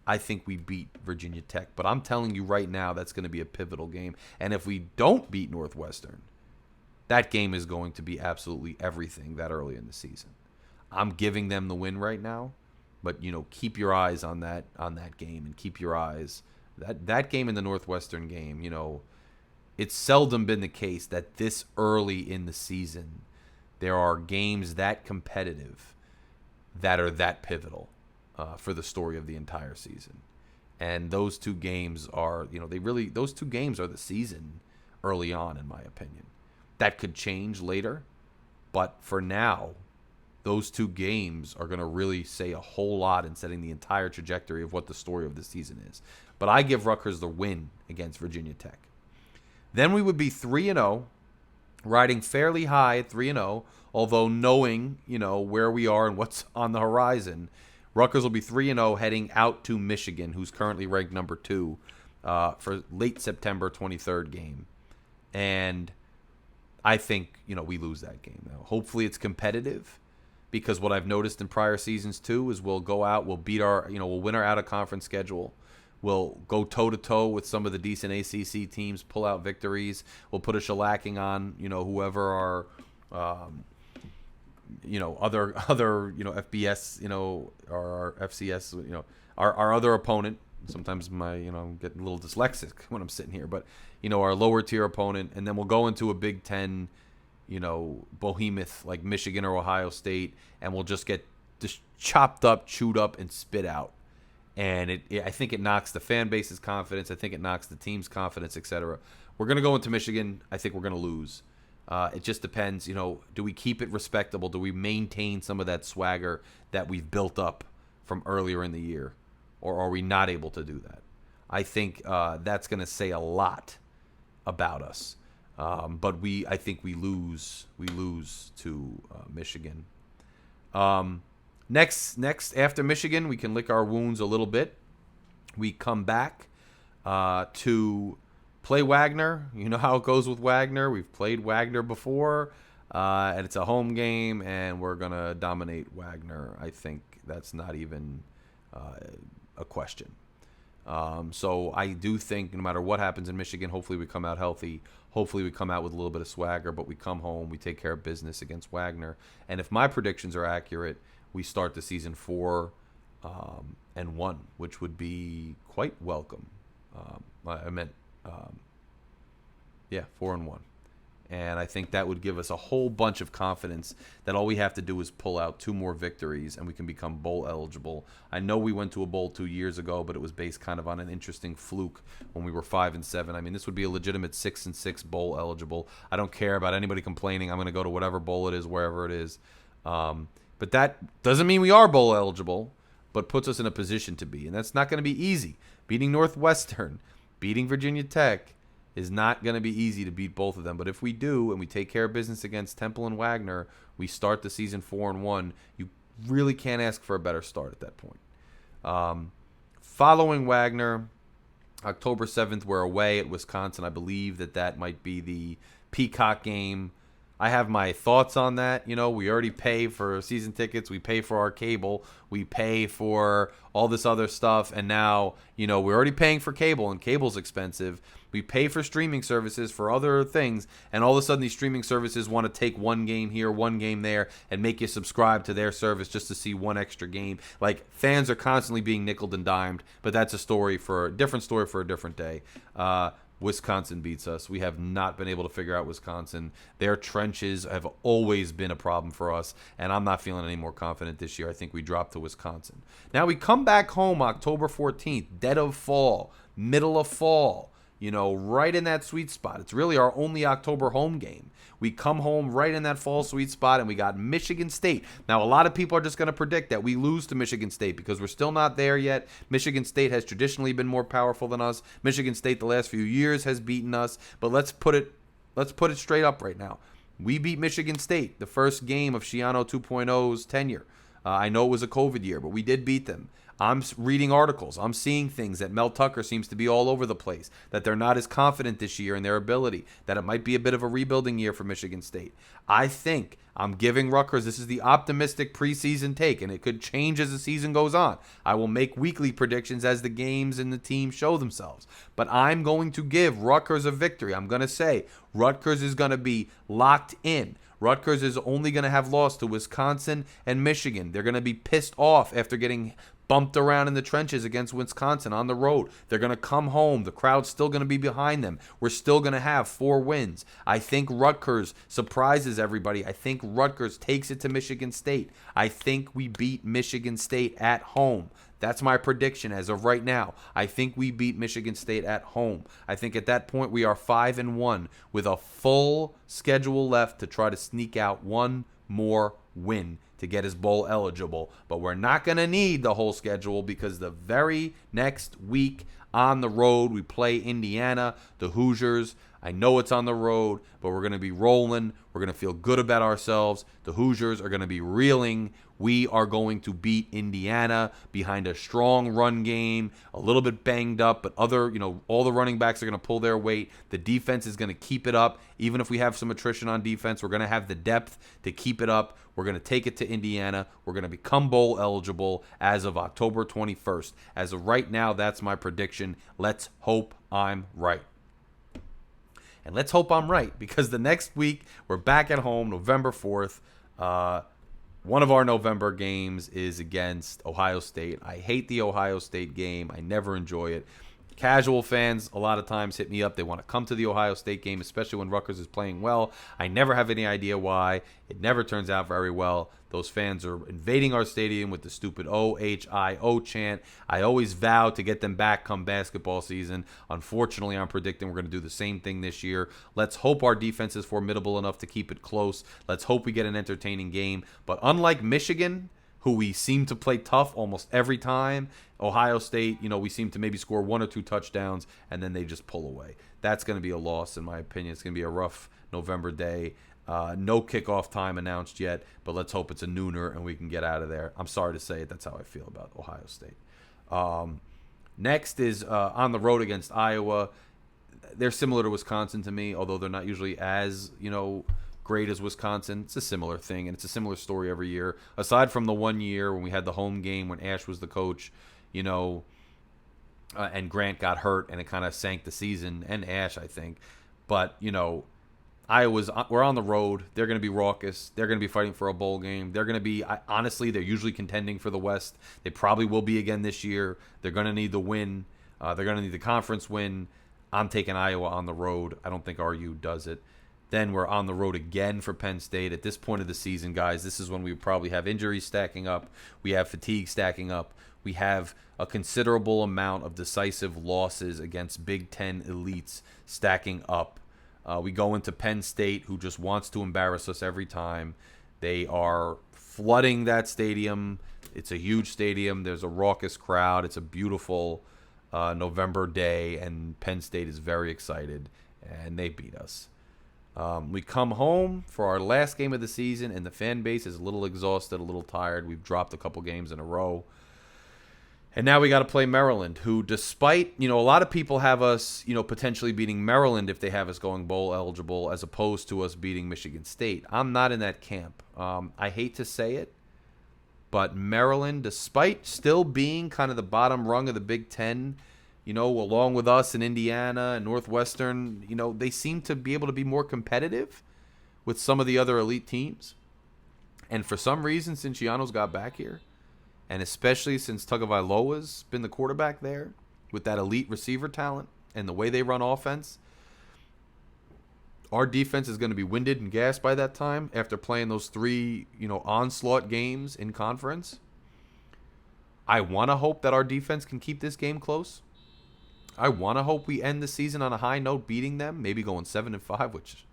I think we beat Virginia Tech. But I'm telling you right now, that's going to be a pivotal game. And if we don't beat Northwestern, that game is going to be absolutely everything that early in the season. I'm giving them the win right now, but keep your eyes on that game, and keep your eyes that game in the Northwestern game. It's seldom been the case that this early in the season there are games that competitive that are that pivotal for the story of the entire season. And those two games are, those two games are the season early on, in my opinion. That could change later, but for now, those two games are going to really say a whole lot in setting the entire trajectory of what the story of the season is. But I give Rutgers the win against Virginia Tech. Then we would be 3-0, riding fairly high at 3-0, although knowing, where we are and what's on the horizon. Rutgers will be 3-0 heading out to Michigan, who's currently ranked number 2 for late September 23rd game. And I think, we lose that game. Now, hopefully it's competitive, because what I've noticed in prior seasons too is we'll go out, we'll beat we'll win our out-of-conference schedule. We'll go toe-to-toe with some of the decent ACC teams, pull out victories. We'll put a shellacking on, whoever our, other FBS, or our FCS, our other opponent. Sometimes I'm getting a little dyslexic when I'm sitting here, but, our lower tier opponent. And then we'll go into a Big Ten, behemoth like Michigan or Ohio State, and we'll just get just chopped up, chewed up, and spit out. And I think it knocks the fan base's confidence. I think it knocks the team's confidence, etc. We're going to go into Michigan. I think we're going to lose. It just depends, do we keep it respectable? Do we maintain some of that swagger that we've built up from earlier in the year? Or are we not able to do that? I think that's going to say a lot about us. But I think we lose to Michigan. Next, after Michigan, we can lick our wounds a little bit. We come back to play Wagner. You know how it goes with Wagner. We've played Wagner before, and it's a home game, and we're going to dominate Wagner. I think that's not even a question. So I do think no matter what happens in Michigan, hopefully we come out healthy. Hopefully we come out with a little bit of swagger, but we come home, we take care of business against Wagner. And if my predictions are accurate, we start the season 4-1, which would be quite welcome. 4-1. And I think that would give us a whole bunch of confidence that all we have to do is pull out 2 more victories and we can become bowl eligible. I know we went to a bowl 2 years ago, but it was based kind of on an interesting fluke when we were 5-7. I mean, this would be a legitimate 6-6 bowl eligible. I don't care about anybody complaining. I'm going to go to whatever bowl it is, wherever it is. But that doesn't mean we are bowl eligible, but puts us in a position to be. And that's not going to be easy. Beating Northwestern, beating Virginia Tech is not going to be easy to beat both of them. But if we do and we take care of business against Temple and Wagner, we start the season 4-1. You really can't ask for a better start at that point. Following Wagner, October 7th, we're away at Wisconsin. I believe that might be the Peacock game. I have my thoughts on that. We already pay for season tickets. We pay for our cable. We pay for all this other stuff. And now, we're already paying for cable, and cable's expensive. We pay for streaming services for other things. And all of a sudden, these streaming services want to take one game here, one game there, and make you subscribe to their service just to see one extra game. Like, fans are constantly being nickeled and dimed, but that's a different story for a different day. Wisconsin beats us. We have not been able to figure out Wisconsin. Their trenches have always been a problem for us, and I'm not feeling any more confident this year. I think we drop to Wisconsin. Now we come back home October 14th, dead of fall, middle of fall, right in that sweet spot. It's really our only October home game. We come home right in that fall sweet spot, and we got Michigan State. Now, a lot of people are just going to predict that we lose to Michigan State because we're still not there yet. Michigan State has traditionally been more powerful than us. Michigan State the last few years has beaten us. But let's put it straight up right now. We beat Michigan State the first game of Schiano 2.0's tenure. I know it was a COVID year, but we did beat them. I'm reading articles. I'm seeing things that Mel Tucker seems to be all over the place, that they're not as confident this year in their ability, that it might be a bit of a rebuilding year for Michigan State. I think I'm giving Rutgers, this is the optimistic preseason take, and it could change as the season goes on. I will make weekly predictions as the games and the team show themselves. But I'm going to give Rutgers a victory. I'm going to say Rutgers is going to be locked in. Rutgers is only going to have lost to Wisconsin and Michigan. They're going to be pissed off after getting bumped around in the trenches against Wisconsin on the road. They're going to come home. The crowd's still going to be behind them. We're still going to have 4 wins. I think Rutgers surprises everybody. I think Rutgers takes it to Michigan State. I think we beat Michigan State at home. That's my prediction as of right now. I think we beat Michigan State at home. I think at that point we are 5-1 with a full schedule left to try to sneak out one more win to get us bowl eligible. But we're not going to need the whole schedule because the very next week on the road we play Indiana, the Hoosiers. I know it's on the road, but we're going to be rolling. We're going to feel good about ourselves. The Hoosiers are going to be reeling. We are going to beat Indiana behind a strong run game, a little bit banged up, but all the running backs are going to pull their weight. The defense is going to keep it up. Even if we have some attrition on defense, we're going to have the depth to keep it up. We're going to take it to Indiana. We're going to become bowl eligible as of October 21st. As of right now, that's my prediction. Let's hope I'm right. And let's hope I'm right, because the next week we're back at home, November 4th. One of our November games is against Ohio State. I hate the Ohio State game. I never enjoy it. Casual fans a lot of times hit me up. They want to come to the Ohio State game, especially when Rutgers is playing well. I never have any idea why. It never turns out very well. Those fans are invading our stadium with the stupid OHIO chant. I always vow to get them back come basketball season. Unfortunately, I'm predicting we're going to do the same thing this year. Let's hope our defense is formidable enough to keep it close. Let's hope we get an entertaining game. But unlike Michigan, who we seem to play tough almost every time, Ohio State, we seem to maybe score 1 or 2 touchdowns, and then they just pull away. That's going to be a loss, in my opinion. It's going to be a rough November day. No kickoff time announced yet, but let's hope it's a nooner and we can get out of there. I'm sorry to say it. That's how I feel about Ohio State. Next is on the road against Iowa. They're similar to Wisconsin to me, although they're not usually as, great as Wisconsin. It's a similar thing, and it's a similar story every year. Aside from the one year when we had the home game when Ash was the coach, and Grant got hurt, and it kind of sank the season, and Ash, I think. But, we're on the road. They're going to be raucous. They're going to be fighting for a bowl game. They're going to be, honestly, they're usually contending for the West. They probably will be again this year. They're going to need the win. They're going to need the conference win. I'm taking Iowa on the road. I don't think RU does it. Then we're on the road again for Penn State. At this point of the season, guys, this is when we probably have injuries stacking up. We have fatigue stacking up. We have a considerable amount of decisive losses against Big Ten elites stacking up. We go into Penn State, who just wants to embarrass us every time. They are flooding that stadium. It's a huge stadium. There's a raucous crowd. It's a beautiful November day, and Penn State is very excited, and they beat us. We come home for our last game of the season, and the fan base is a little exhausted, a little tired. We've dropped a couple games in a row. And now we got to play Maryland, who, despite, a lot of people have us, potentially beating Maryland if they have us going bowl eligible, as opposed to us beating Michigan State. I'm not in that camp. I hate to say it, but Maryland, despite still being kind of the bottom rung of the Big Ten, along with us in Indiana and Northwestern, they seem to be able to be more competitive with some of the other elite teams. And for some reason, since Gianno's got back here, and especially since Tagovailoa's been the quarterback there with that elite receiver talent and the way they run offense, our defense is going to be winded and gassed by that time after playing those 3, onslaught games in conference. I want to hope that our defense can keep this game close. I want to hope we end the season on a high note, beating them, maybe going 7-5, which,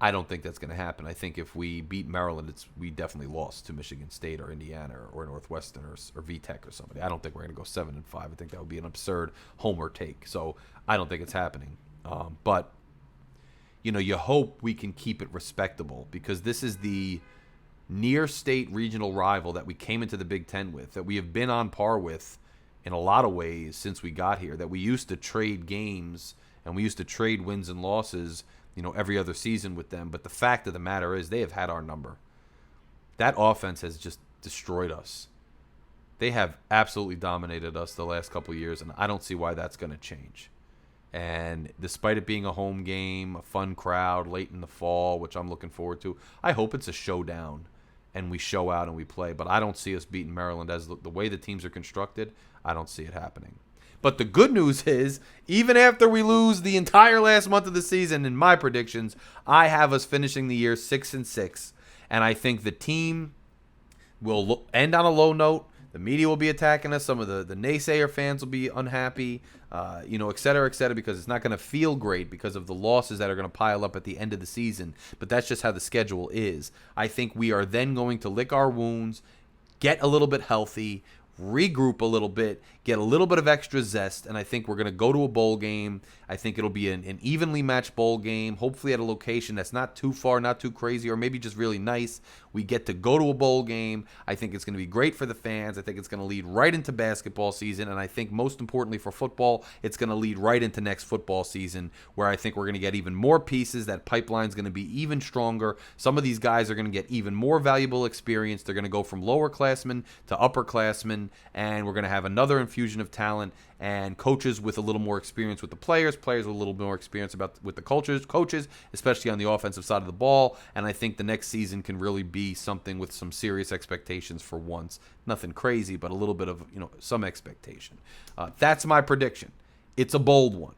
I don't think that's going to happen. I think if we beat Maryland, we definitely lost to Michigan State or Indiana or Northwestern or VTech or somebody. I don't think we're going to go 7-5. I think that would be an absurd homer take. So I don't think it's happening. But, you hope we can keep it respectable, because this is the near state regional rival that we came into the Big Ten with, that we have been on par with in a lot of ways since we got here, that we used to trade games and we used to trade wins and losses, every other season with them. But the fact of the matter is they have had our number. That offense has just destroyed us. They have absolutely dominated us the last couple of years, and I don't see why that's going to change. And despite it being a home game, a fun crowd late in the fall, which I'm looking forward to, I hope it's a showdown and we show out and we play. But I don't see us beating Maryland. As the way the teams are constructed, I don't see it happening. But the good news is, even after we lose the entire last month of the season, in my predictions, I have us finishing the year 6-6. And I think the team will end on a low note. The media will be attacking us. Some of the naysayer fans will be unhappy, et cetera, because it's not going to feel great because of the losses that are going to pile up at the end of the season. But that's just how the schedule is. I think we are then going to lick our wounds, get a little bit healthy, regroup a little bit, get a little bit of extra zest, and I think we're going to go to a bowl game. I think it'll be an evenly matched bowl game, hopefully at a location that's not too far, not too crazy, or maybe just really nice. We get to go to a bowl game. I think it's going to be great for the fans. I think it's going to lead right into basketball season, and I think most importantly for football, it's going to lead right into next football season, where I think we're going to get even more pieces. That pipeline's going to be even stronger. Some of these guys are going to get even more valuable experience. They're going to go from lowerclassmen to upperclassmen, and we're going to have another infusion of talent and coaches with a little more experience with the players with a little more experience with the coaches, especially on the offensive side of the ball. And I think the next season can really be something with some serious expectations for once. Nothing crazy, but a little bit of some expectation. That's my prediction. It's a bold one.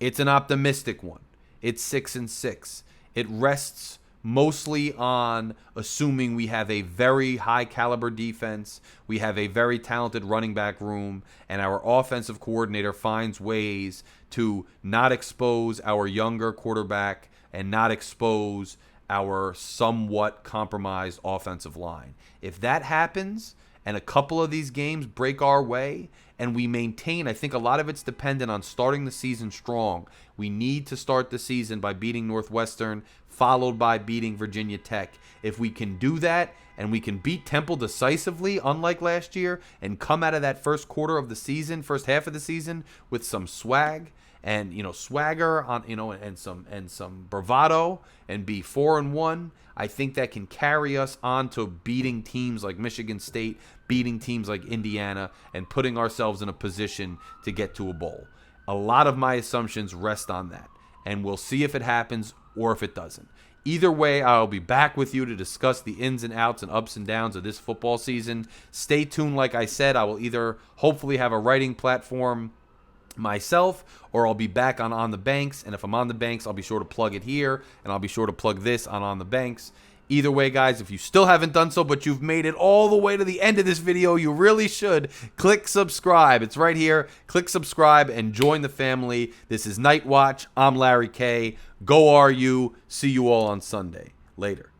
It's an optimistic one. It's 6-6. It rests mostly on assuming we have a very high caliber defense, we have a very talented running back room, and our offensive coordinator finds ways to not expose our younger quarterback and not expose our somewhat compromised offensive line. If that happens and a couple of these games break our way and we maintain, I think a lot of it's dependent on starting the season strong. We need to start the season by beating Northwestern, followed by beating Virginia Tech. If we can do that and we can beat Temple decisively, unlike last year, and come out of that first quarter of the season, first half of the season, with some swag and swagger on and some bravado, and be 4-1, I think that can carry us on to beating teams like Michigan State, beating teams like Indiana, and putting ourselves in a position to get to a bowl. A lot of my assumptions rest on that, and we'll see if it happens or if it doesn't. Either way, I'll be back with you to discuss the ins and outs and ups and downs of this football season. Stay tuned. Like I said, I will either hopefully have a writing platform myself, or I'll be back on the Banks. And if I'm on the Banks, I'll be sure to plug it here, and I'll be sure to plug this on the Banks. Either way, guys, if you still haven't done so, but you've made it all the way to the end of this video, you really should click subscribe. It's right here. Click subscribe and join the family. This is Night Watch. I'm Larry K. Go RU. See you all on Sunday. Later.